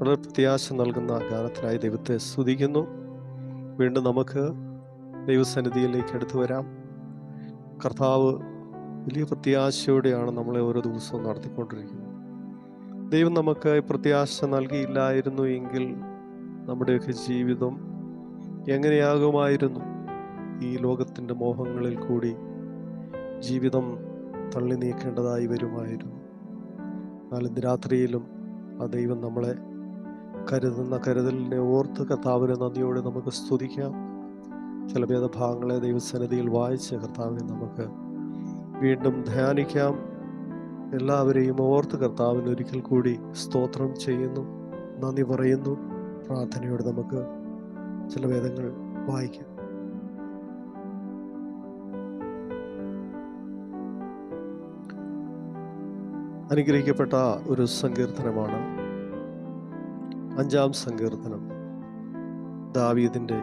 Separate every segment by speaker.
Speaker 1: വളരെ പ്രത്യാശ നൽകുന്ന ഗാനത്തിനായി ദൈവത്തെ സ്തുതിക്കുന്നു. വീണ്ടും നമുക്ക് ദൈവസന്നിധിയിലേക്ക് അടുത്തു വരാം. കർത്താവ് വലിയ പ്രത്യാശയോടെയാണ് നമ്മളെ ഓരോ ദിവസവും നടത്തിക്കൊണ്ടിരിക്കുന്നത്. ദൈവം നമുക്ക് പ്രത്യാശ നൽകിയില്ലായിരുന്നു എങ്കിൽ നമ്മുടെയൊക്കെ ജീവിതം എങ്ങനെയാകുമായിരുന്നു? ഈ ലോകത്തിൻ്റെ മോഹങ്ങളിൽ കൂടി ജീവിതം തള്ളി നീക്കേണ്ടതായി വരുമായിരുന്നു. എന്നാൽ ഇന്ന് രാത്രിയിലും ആ ദൈവം നമ്മളെ കരുതുന്ന കരുതലിനെ ഓർത്ത് കർത്താവിനെ നന്ദിയോടെ നമുക്ക് സ്തുതിക്കാം. ചില വേദഭാഗങ്ങളെ ദൈവസന്നിധിയിൽ വായിച്ച് കർത്താവിനെ നമുക്ക് വീണ്ടും ധ്യാനിക്കാം. എല്ലാവരെയും ഓർത്ത് കർത്താവിന് ഒരിക്കൽ കൂടി സ്തോത്രം ചെയ്യുന്നു, നന്ദി പറയുന്നു. പ്രാർത്ഥനയോടെ നമുക്ക് ചില വേദങ്ങൾ വായിക്കാം. അനുഗ്രഹിക്കപ്പെട്ട ഒരു സങ്കീർത്തനമാണ് 5-ാം സങ്കീർത്തനം. ദാവീദിൻ്റെ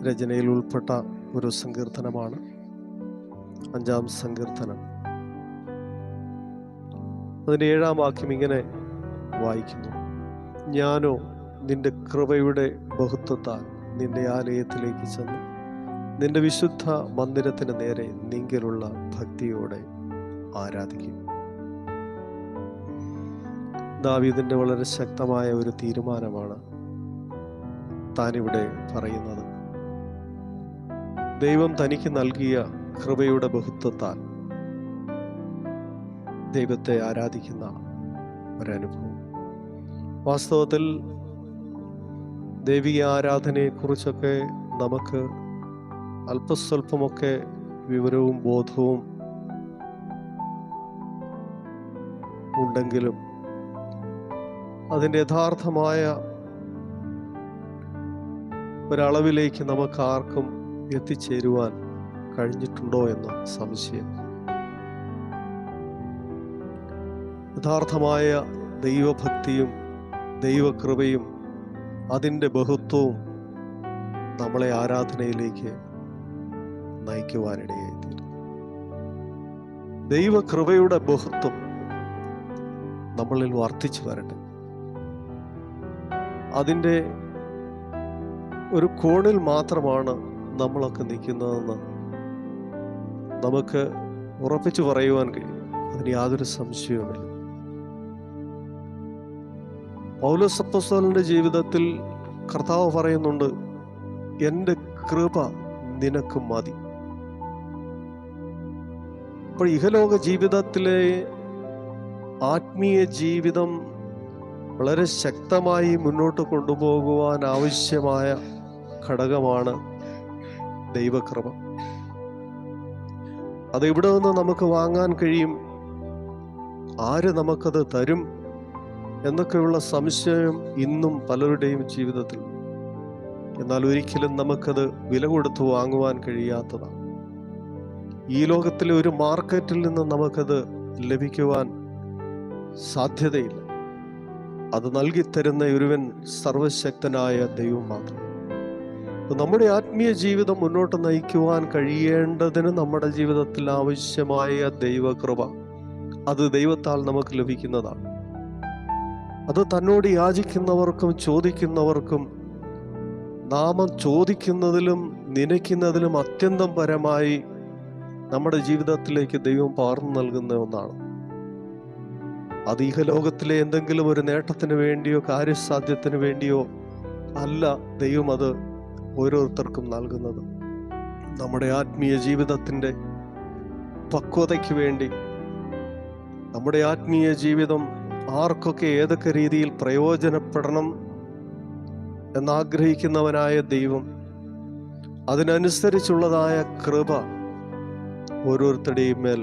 Speaker 1: രചനയിൽ ഉൾപ്പെട്ട ഒരു സങ്കീർത്തനമാണ് 5-ാം സങ്കീർത്തനം. അതിൻ്റെ 7-ാം വാക്യം ഇങ്ങനെ വായിക്കുന്നു: ഞാനോ നിന്റെ കൃപയുടെ ബഹുത്വത്താൽ നിന്റെ ആലയത്തിലേക്ക് ചെന്ന് നിന്റെ വിശുദ്ധ മന്ദിരത്തിന് നേരെ നീങ്കലുള്ള ഭക്തിയോടെ ആരാധിക്കും. ദാവീദിന്റെ വളരെ ശക്തമായ ഒരു തീരുമാനമാണ് താനിവിടെ പറയുന്നത്. ദൈവം തനിക്ക് നൽകിയ കൃപയുടെ ബഹുത്വത്താൽ ദൈവത്തെ ആരാധിക്കുന്ന ഒരനുഭവം. വാസ്തവത്തിൽ ദൈവിക ആരാധനയെക്കുറിച്ചൊക്കെ നമുക്ക് അല്പസ്വല്പമൊക്കെ വിവരവും ബോധവും ഉണ്ടെങ്കിലും അതിൻ്റെ യഥാർത്ഥമായ ഒരളവിലേക്ക് നമുക്ക് ആർക്കും എത്തിച്ചേരുവാൻ കഴിഞ്ഞിട്ടുണ്ടോ എന്ന സംശയം. യഥാർത്ഥമായ ദൈവഭക്തിയും ദൈവകൃപയും അതിൻ്റെ ബഹുത്വവും നമ്മളെ ആരാധനയിലേക്ക് നയിക്കുവാനിടയായിത്തീരും. ദൈവകൃപയുടെ ബഹുത്വം നമ്മളിൽ വർദ്ധിച്ചു വരട്ടെ. അതിൻ്റെ ഒരു കോണിൽ മാത്രമാണ് നമ്മളൊക്കെ നിൽക്കുന്നതെന്ന് നമുക്ക് ഉറപ്പിച്ചു പറയുവാൻ കഴിയും. അതിന് യാതൊരു സംശയവുമില്ല. പൗലോസ് അപ്പോസ്തലന്റെ ജീവിതത്തിൽ കർത്താവ് പറയുന്നുണ്ട്, എൻ്റെ കൃപ നിനക്ക് മതി. അപ്പോൾ ഇഹലോക ജീവിതത്തിലെ ആത്മീയ ജീവിതം വളരെ ശക്തമായി മുന്നോട്ട് കൊണ്ടുപോകുവാൻ ആവശ്യമായ ഘടകമാണ് ദൈവകൃപ. അത് ഇവിടെ നിന്ന് നമുക്ക് വാങ്ങാൻ കഴിയും? ആര് നമുക്കത് തരും എന്നൊക്കെയുള്ള സംശയം ഇന്നും പലരുടെയും ജീവിതത്തിൽ. എന്നാൽ ഒരിക്കലും നമുക്കത് വില കൊടുത്ത് വാങ്ങുവാൻ കഴിയാത്തതാണ്. ഈ ലോകത്തിലെ ഒരു മാർക്കറ്റിൽ നിന്ന് നമുക്കത് ലഭിക്കുവാൻ സാധ്യതയില്ല. അത് നൽകിത്തരുന്ന ഒരുവൻ സർവശക്തനായ ദൈവം മാത്രം. നമ്മുടെ ആത്മീയ ജീവിതം മുന്നോട്ട് നയിക്കുവാൻ കഴിയേണ്ടതിന് നമ്മുടെ ജീവിതത്തിൽ ആവശ്യമായ ദൈവകൃപ അത് ദൈവത്താൽ നമുക്ക് ലഭിക്കുന്നതാണ്. അത് തന്നോട് യാചിക്കുന്നവർക്കും ചോദിക്കുന്നവർക്കും നാം ചോദിക്കുന്നതിലും നനയ്ക്കുന്നതിലും അത്യന്തം പരമായി നമ്മുടെ ജീവിതത്തിലേക്ക് ദൈവം പകർന്നു നൽകുന്ന ഒന്നാണ്. അത് ഇഹലോകത്തിലെ എന്തെങ്കിലും ഒരു നേട്ടത്തിന് വേണ്ടിയോ കാര്യസാധ്യത്തിന് വേണ്ടിയോ അല്ല ദൈവം അത് ഓരോരുത്തർക്കും നൽകുന്നത്. നമ്മുടെ ആത്മീയ ജീവിതത്തിൻ്റെ പക്വതയ്ക്ക് വേണ്ടി, നമ്മുടെ ആത്മീയ ജീവിതം ആർക്കൊക്കെ ഏതൊക്കെ രീതിയിൽ പ്രയോജനപ്പെടണം എന്നാഗ്രഹിക്കുന്നവനായ ദൈവം അതിനനുസരിച്ചുള്ളതായ കൃപ ഓരോരുത്തരുടെയും മേൽ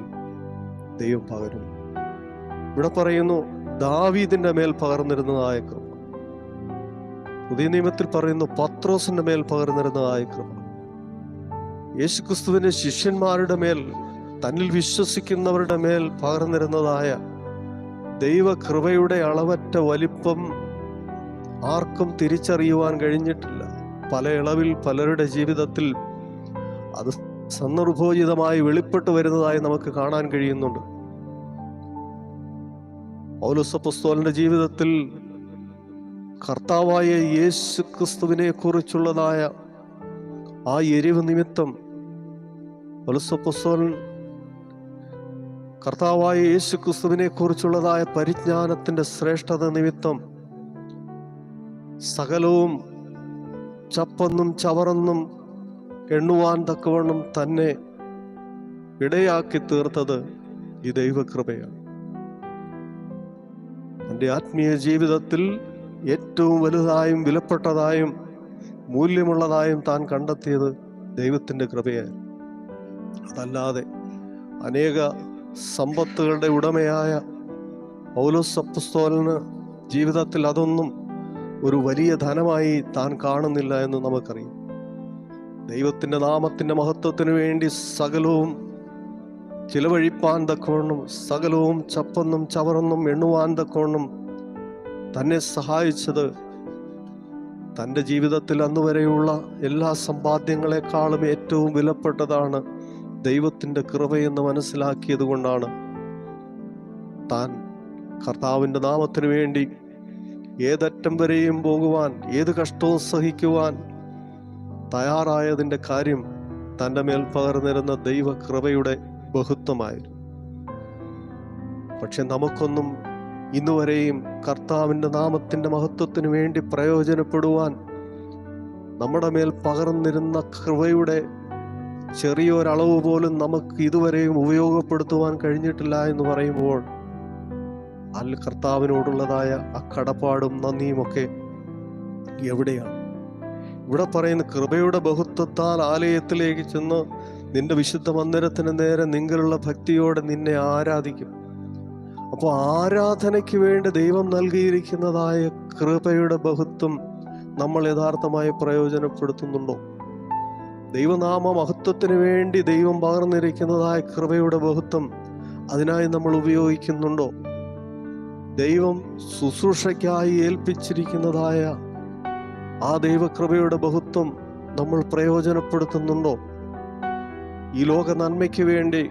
Speaker 1: ദൈവം പകരും. ഇവിടെ പറയുന്നു, ദാവീദിന്റെ മേൽ പകർന്നിരുന്നതായ കൃപ. പുതിയ നിയമത്തിൽ പറയുന്നു, പത്രോസിന്റെ മേൽ പകർന്നിരുന്നതായ കൃപ. യേശുക്രിസ്തുവിന്റെ ശിഷ്യന്മാരുടെ മേൽ, തന്നിൽ വിശ്വസിക്കുന്നവരുടെ മേൽ പകർന്നിരുന്നതായ ദൈവകൃപയുടെ അളവറ്റ വലിപ്പം ആർക്കും തിരിച്ചറിയുവാൻ കഴിഞ്ഞിട്ടില്ല. പല ഇളവിൽ പലരുടെ ജീവിതത്തിൽ അത് സന്ദർഭോചിതമായി വെളിപ്പെട്ടു വരുന്നതായി നമുക്ക് കാണാൻ കഴിയുന്നുണ്ട്. പൗലോസ് അപ്പോസ്തലന്റെ ജീവിതത്തിൽ കർത്താവായ യേശു ക്രിസ്തുവിനെ കുറിച്ചുള്ളതായ ആ എരിവ് നിമിത്തം പൗലോസ് അപ്പോസ്തലൻ കർത്താവായ യേശു ക്രിസ്തുവിനെ കുറിച്ചുള്ളതായ പരിജ്ഞാനത്തിന്റെ ശ്രേഷ്ഠത നിമിത്തം സകലവും ചപ്പെന്നും ചവറെന്നും എണ്ണുവാൻ തക്കവണ്ണം തന്നെ ഇടയാക്കി തീർത്തത് ഈ ദൈവകൃപയാണ്. എൻ്റെ ആത്മീയ ജീവിതത്തിൽ ഏറ്റവും വലുതായും വിലപ്പെട്ടതായും മൂല്യമുള്ളതായും താൻ കണ്ടെത്തിയത് ദൈവത്തിൻ്റെ കൃപയായിരുന്നു. അതല്ലാതെ അനേക സമ്പത്തുകളുടെ ഉടമയായ പൗലോസ് അപ്പോസ്തലന് ജീവിതത്തിൽ അതൊന്നും ഒരു വലിയ ധനമായി താൻ കാണുന്നില്ല എന്ന് നമുക്കറിയാം. ദൈവത്തിൻ്റെ നാമത്തിൻ്റെ മഹത്വത്തിനു വേണ്ടി സകലവും ചിലവഴിപ്പാൻ തക്കവണ്ണം, സകലവും ചപ്പെന്നും ചവറെന്നും എണ്ണുവാൻ തക്കവണ്ണം തന്നെ സഹായിച്ചത് തൻ്റെ ജീവിതത്തിൽ അന്നുവരെയുള്ള എല്ലാ സമ്പാദ്യങ്ങളെക്കാളും ഏറ്റവും വിലപ്പെട്ടതാണ് ദൈവത്തിൻ്റെ കൃപയെന്ന് മനസ്സിലാക്കിയത് കൊണ്ടാണ് താൻ കർത്താവിൻ്റെ നാമത്തിനു വേണ്ടി ഏതറ്റം വരെയും പോകുവാൻ, ഏത് കഷ്ടവും സഹിക്കുവാൻ തയ്യാറായതിൻ്റെ കാര്യം തൻ്റെ മേൽ പകർന്നിരുന്ന ദൈവകൃപയുടെ ബഹുത്വമായിരുന്നു. പക്ഷെ നമുക്കൊന്നും ഇന്നുവരെയും കർത്താവിൻ്റെ നാമത്തിൻ്റെ മഹത്വത്തിനു വേണ്ടി പ്രയോജനപ്പെടുവാൻ നമ്മുടെ മേൽ പകർന്നിരുന്ന കൃപയുടെ ചെറിയൊരളവ് പോലും നമുക്ക് ഇതുവരെയും ഉപയോഗപ്പെടുത്തുവാൻ കഴിഞ്ഞിട്ടില്ല എന്ന് പറയുമ്പോൾ കർത്താവിനോടുള്ളതായ ആ കടപ്പാടും നന്ദിയുമൊക്കെ എവിടെയാണ്? ഇവിടെ പറയുന്ന കൃപയുടെ ബഹുത്വത്താൽ ആലയത്തിലേക്ക് ചെന്ന് നിന്റെ വിശുദ്ധ മന്ദിരത്തിന് നേരെ നിങ്ങളുള്ള ഭക്തിയോടെ നിന്നെ ആരാധിക്കും. അപ്പോൾ ആരാധനയ്ക്ക് വേണ്ടി ദൈവം നൽകിയിരിക്കുന്നതായ കൃപയുടെ ബഹുത്വം നമ്മൾ യഥാർത്ഥമായി പ്രയോജനപ്പെടുത്തുന്നുണ്ടോ? ദൈവനാമ മഹത്വത്തിന് വേണ്ടി ദൈവം പകർന്നിരിക്കുന്നതായ കൃപയുടെ ബഹുത്വം അതിനായി നമ്മൾ ഉപയോഗിക്കുന്നുണ്ടോ? ദൈവം ശുശ്രൂഷയ്ക്കായി ഏൽപ്പിച്ചിരിക്കുന്നതായ ആ ദൈവകൃപയുടെ ബഹുത്വം നമ്മൾ പ്രയോജനപ്പെടുത്തുന്നുണ്ടോ? ഈ ലോക നന്മയ്ക്ക് വേണ്ടി,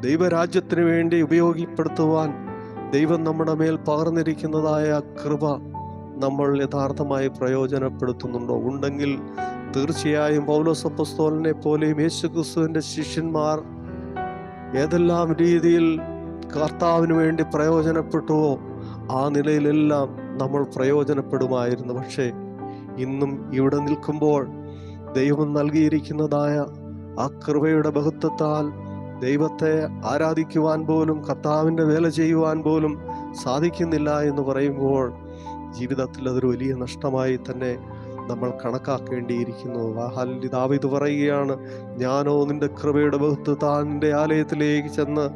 Speaker 1: ദൈവരാജ്യത്തിന് വേണ്ടി ഉപയോഗപ്പെടുത്തുവാൻ ദൈവം നമ്മുടെ മേൽ പകർന്നിരിക്കുന്നതായ കൃപ നമ്മൾ യഥാർത്ഥമായി പ്രയോജനപ്പെടുത്തുന്നുണ്ടോ? ഉണ്ടെങ്കിൽ തീർച്ചയായും പൗലോസ് അപ്പോസ്തലനെ പോലെയും യേശുക്രിസ്തുവിന്റെ ശിഷ്യന്മാർ ഏതെല്ലാം രീതിയിൽ കർത്താവിന് വേണ്ടി പ്രയോജനപ്പെട്ടുവോ ആ നിലയിലെല്ലാം നമ്മൾ പ്രയോജനപ്പെടുമായിരുന്നു. പക്ഷേ ഇന്നും ഇവിടെ നിൽക്കുമ്പോൾ ദൈവം നൽകിയിരിക്കുന്നതായ ആ കൃപയുടെ ബഹുത്വത്താൽ ദൈവത്തെ ആരാധിക്കുവാൻ പോലും, കർത്താവിൻ്റെ വേല ചെയ്യുവാൻ പോലും സാധിക്കുന്നില്ല എന്ന് പറയുമ്പോൾ ജീവിതത്തിൽ അതൊരു വലിയ നഷ്ടമായി തന്നെ നമ്മൾ കണക്കാക്കേണ്ടിയിരിക്കുന്നു. ദാവീദ് പറയുകയാണ്, ഞാനോ നിന്റെ കൃപയുടെ ബഹുത്വത്താൽ നിന്റെ ആലയത്തിലേക്ക് ചെന്ന്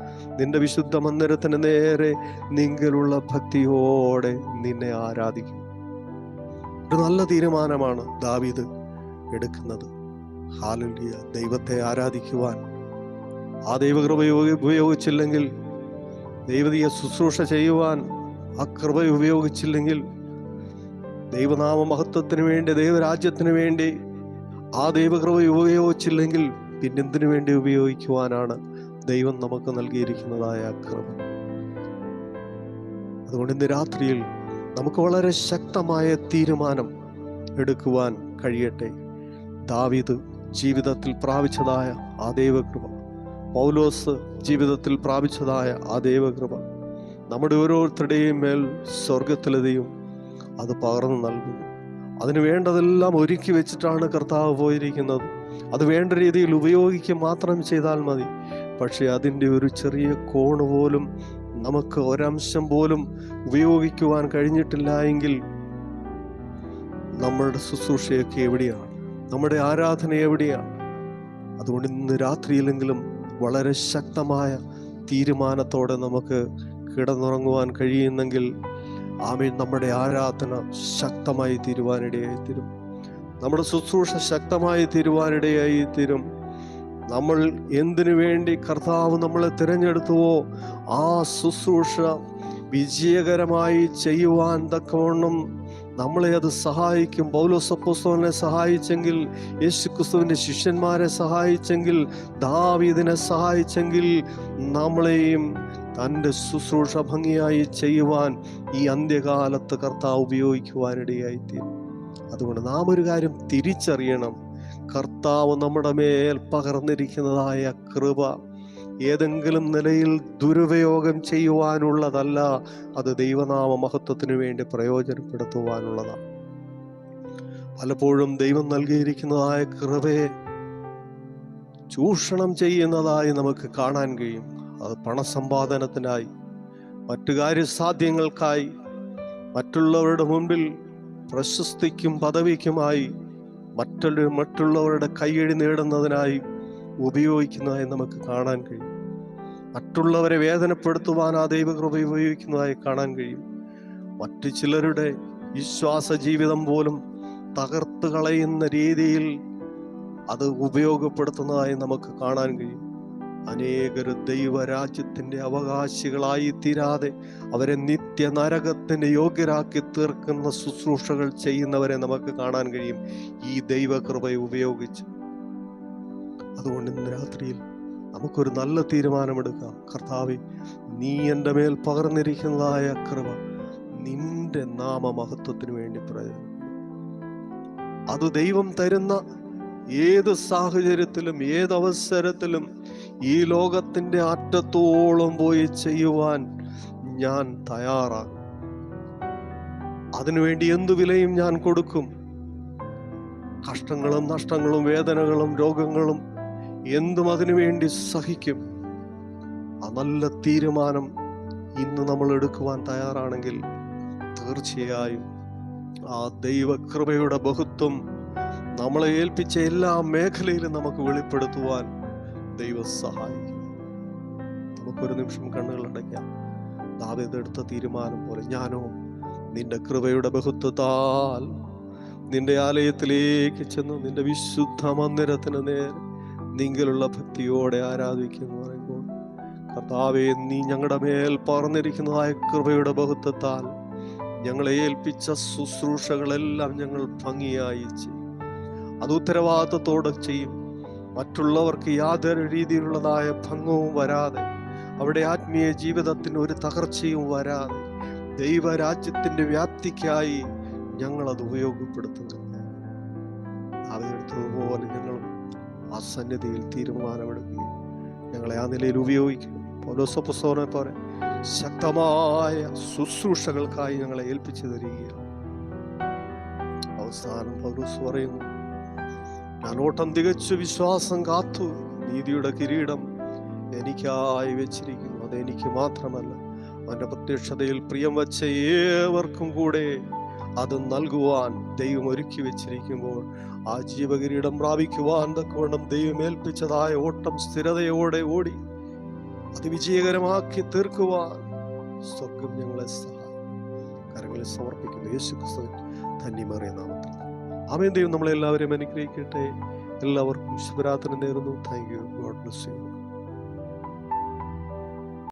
Speaker 1: നിന്റെ വിശുദ്ധ മന്ദിരത്തിന് നേരെ നിങ്ങളുള്ള ഭക്തിയോടെ നിന്നെ ആരാധിക്കും. ഒരു നല്ല തീരുമാനമാണ് ദാവീദ് എടുക്കുന്നത്. ഹല്ലേലൂയ. ദൈവത്തെ ആരാധിക്കുവാൻ ആ ദൈവകൃപ ഉപയോഗിച്ചില്ലെങ്കിൽ, ദൈവീയ ശുശ്രൂഷ ചെയ്യുവാൻ ആ കൃപ ഉപയോഗിച്ചില്ലെങ്കിൽ, ദൈവനാമ മഹത്വത്തിന് വേണ്ടി, ദൈവരാജ്യത്തിന് വേണ്ടി ആ ദൈവകൃപ ഉപയോഗിച്ചില്ലെങ്കിൽ പിന്നെന്തിനു വേണ്ടി ഉപയോഗിക്കുവാനാണ് ദൈവം നമുക്ക് നൽകിയിരിക്കുന്നതായ കൃപ? അതുകൊണ്ട് ഇന്ന് രാത്രിയിൽ നമുക്ക് വളരെ ശക്തമായ തീരുമാനം എടുക്കുവാൻ കഴിയട്ടെ. ദാവീദ് ജീവിതത്തിൽ പ്രാപിച്ചതായ ആ ദൈവകൃപ, പൗലോസ് ജീവിതത്തിൽ പ്രാപിച്ചതായ ആ ദൈവകൃപ നമ്മുടെ ഓരോരുത്തരുടെയും മേൽ സ്വർഗത്തിലെയും അത് പകർന്നു നൽകുന്നു. അതിന് വേണ്ടതെല്ലാം ഒരുക്കി വെച്ചിട്ടാണ് കർത്താവ് പോയിരിക്കുന്നത്. അത് വേണ്ട രീതിയിൽ ഉപയോഗിക്കുക മാത്രം ചെയ്താൽ മതി. പക്ഷെ അതിൻ്റെ ഒരു ചെറിയ കോണ് പോലും, നമുക്ക് ഒരംശം പോലും ഉപയോഗിക്കുവാൻ കഴിഞ്ഞിട്ടില്ല എങ്കിൽ നമ്മളുടെ ശുശ്രൂഷയൊക്കെ എവിടെയാണ്? നമ്മുടെ ആരാധന എവിടെയാണ്? അതുകൊണ്ട് ഇന്ന് രാത്രിയിലെങ്കിലും വളരെ ശക്തമായ തീരുമാനത്തോടെ നമുക്ക് കിടന്നുറങ്ങുവാൻ കഴിയുന്നെങ്കിൽ ആമേൻ, നമ്മുടെ ആരാധന ശക്തമായി തീരുവാനിടയായി തീരും. നമ്മുടെ ശുശ്രൂഷ ശക്തമായി തീരുവാനിടയായി തീരും. നമ്മൾ എന്തിനു വേണ്ടി കർത്താവ് നമ്മളെ തിരഞ്ഞെടുത്തുവോ ആ ശുശ്രൂഷ വിജയകരമായി ചെയ്യുവാൻ തക്കവണ്ണം നമ്മളെ അത് സഹായിക്കും. പൗലോസ് അപ്പോസ്തലനെ സഹായിച്ചെങ്കിൽ, യേശുക്രിസ്തുവിന്റെ ശിഷ്യന്മാരെ സഹായിച്ചെങ്കിൽ, ദാവീദിനെ സഹായിച്ചെങ്കിൽ നമ്മളെയും തൻ്റെ ശുശ്രൂഷ ഭംഗിയായി ചെയ്യുവാൻ ഈ അന്ത്യകാലത്ത് കർത്താവ് ഉപയോഗിക്കുവാനിടയായിത്തീരും. അതുകൊണ്ട് നാം ഒരു കാര്യം തിരിച്ചറിയണം. കർത്താവ് നമ്മുടെ മേൽ പകർന്നിരിക്കുന്നതായ കൃപ ഏതെങ്കിലും നിലയിൽ ദുരുപയോഗം ചെയ്യുവാനുള്ളതല്ല. അത് ദൈവനാമ മഹത്വത്തിന് വേണ്ടി പ്രയോജനപ്പെടുത്തുവാനുള്ളതാണ്. പലപ്പോഴും ദൈവം നൽകിയിരിക്കുന്നതായ കൃപയെ ചൂഷണം ചെയ്യുന്നതായി നമുക്ക് കാണാൻ കഴിയും. അത് പണസമ്പാദനത്തിനായി, മറ്റു കാര്യസാധ്യങ്ങൾക്കായി, മറ്റുള്ളവരുടെ മുൻപിൽ പ്രശസ്തിക്കും പദവിക്കുമായി, മറ്റുള്ളവരുടെ കയ്യടി നേടുന്നതിനായി ഉപയോഗിക്കുന്നതായി നമുക്ക് കാണാൻ കഴിയും. മറ്റുള്ളവരെ വേദനപ്പെടുത്തുവാൻ ആ ദൈവകൃപ ഉപയോഗിക്കുന്നതായി കാണാൻ കഴിയും. മറ്റു ചിലരുടെ വിശ്വാസ ജീവിതം പോലും തകർത്ത് കളയുന്ന രീതിയിൽ അത് ഉപയോഗപ്പെടുത്തുന്നതായി നമുക്ക് കാണാൻ കഴിയും. അനേകർ ദൈവരാജ്യത്തിന്റെ അവകാശികളായി തീരാതെ അവരെ നിത്യ നരകത്തിന് യോഗ്യരാക്കി തീർക്കുന്ന ശുശ്രൂഷകൾ ചെയ്യുന്നവരെ നമുക്ക് കാണാൻ കഴിയും ഈ ദൈവകൃപയെ ഉപയോഗിച്ച്. അതുകൊണ്ട് ഇന്ന് രാത്രിയിൽ നമുക്കൊരു നല്ല തീരുമാനമെടുക്കാം. കർത്താവേ, നീ എൻ്റെ മേൽ പകർന്നിരിക്കുന്നതായ കൃപ നിന്റെ നാമമഹത്വത്തിന് വേണ്ടി പ്രയോജനം. അത് ദൈവം തരുന്ന ഏത് സാഹചര്യത്തിലും ഏതവസരത്തിലും ഈ ലോകത്തിന്റെ അറ്റത്തോളം പോയി ചെയ്യുവാൻ ഞാൻ തയ്യാറാകും. അതിനുവേണ്ടി എന്തു വിലയും ഞാൻ കൊടുക്കും. കഷ്ടങ്ങളും നഷ്ടങ്ങളും വേദനകളും രോഗങ്ങളും എന്തും അതിനുവേണ്ടി സഹിക്കും. ആ നല്ല തീരുമാനം ഇന്ന് നമ്മൾ എടുക്കുവാൻ തയ്യാറാണെങ്കിൽ തീർച്ചയായും ആ ദൈവകൃപയുടെ ബഹുത്വം നമ്മളെ ഏൽപ്പിച്ച എല്ലാ മേഖലയിലും നമുക്ക് വെളിപ്പെടുത്തുവാൻ ദൈവം സഹായിക്കും. നമുക്കൊരു നിമിഷം കണ്ണുകൾ അടയ്ക്കാം. ദാവീദ് എടുത്ത തീരുമാനം പോലെ ഞാനോ നിന്റെ കൃപയുടെ ബഹുത്വത്താൽ നിന്റെ ആലയത്തിലേക്ക് ചെന്ന് നിന്റെ വിശുദ്ധ മന്ദിരത്തിന് നേരെ നിങ്കിലുള്ള ഭക്തിയോടെ ആരാധിക്കുന്നു പറയുമ്പോൾ, കർത്താവേ, നീ ഞങ്ങളുടെ മേൽ പകർന്നിരിക്കുന്നതായ കൃപയുടെ ബഹുത്വത്താൽ ഞങ്ങളെ ഏൽപ്പിച്ച ശുശ്രൂഷകളെല്ലാം ഞങ്ങൾ ഭംഗിയായി ചെയ്യും. അത് ഉത്തരവാദിത്വത്തോടെ ചെയ്യും. മറ്റുള്ളവർക്ക് യാതൊരു രീതിയിലുള്ളതായ ഭംഗവും വരാതെ, അവിടെ ആത്മീയ ജീവിതത്തിന് ഒരു തകർച്ചയും വരാതെ ദൈവരാജ്യത്തിന്റെ വ്യാപ്തിക്കായി ഞങ്ങളത് ഉപയോഗപ്പെടുത്തുന്നു. അതെടുത്തതുപോലെ ഞങ്ങൾ ആ സന്നിധിയിൽ തീരുമാനമെടുക്കുകയും ഞങ്ങളെ ആ നിലയിൽ ഉപയോഗിക്കും. പൗലോസ് അപ്പോസ്തലനെ പോലെ ശക്തമായ ശുശ്രൂഷകൾക്കായി ഞങ്ങളെ ഏൽപ്പിച്ചു തരികയാണ്. അവസാനം പൗലോസ് പറയുന്നു, ഞാൻ ഓട്ടം തികച്ചു വിശ്വാസം കാത്തു, നീതിയുടെ കിരീടം എനിക്കായി വെച്ചിരിക്കുന്നു. അതെനിക്ക് മാത്രമല്ല, അവന്റെ പ്രത്യക്ഷതയിൽ പ്രിയം വച്ച ഏവർക്കും കൂടെ അത് നൽകുവാൻ ദൈവം ഒരുക്കി വെച്ചിരിക്കുമ്പോൾ ആ ജീവകിരീടം പ്രാപിക്കുവാൻ തക്കവണ്ണം ദൈവം ഏൽപ്പിച്ചതായ ഓട്ടം സ്ഥിരതയോടെ ഓടി അത് വിജയകരമാക്കി തീർക്കുവാൻ സ്വർഗം ഞങ്ങളെ സഹായിക്കും. കരങ്ങളിൽ സമർപ്പിക്കുന്നു യേശുക്രിസ്തുവിന്റെ ധന്യമേറിയ നാമത്തിൽ. ആമേൻ. ദൈവം നമ്മളെല്ലാവരെയും അനുഗ്രഹിക്കട്ടെ. എല്ലാവർക്കും ശുഭരാത്രി നേരുന്നു. Thank you. God bless you.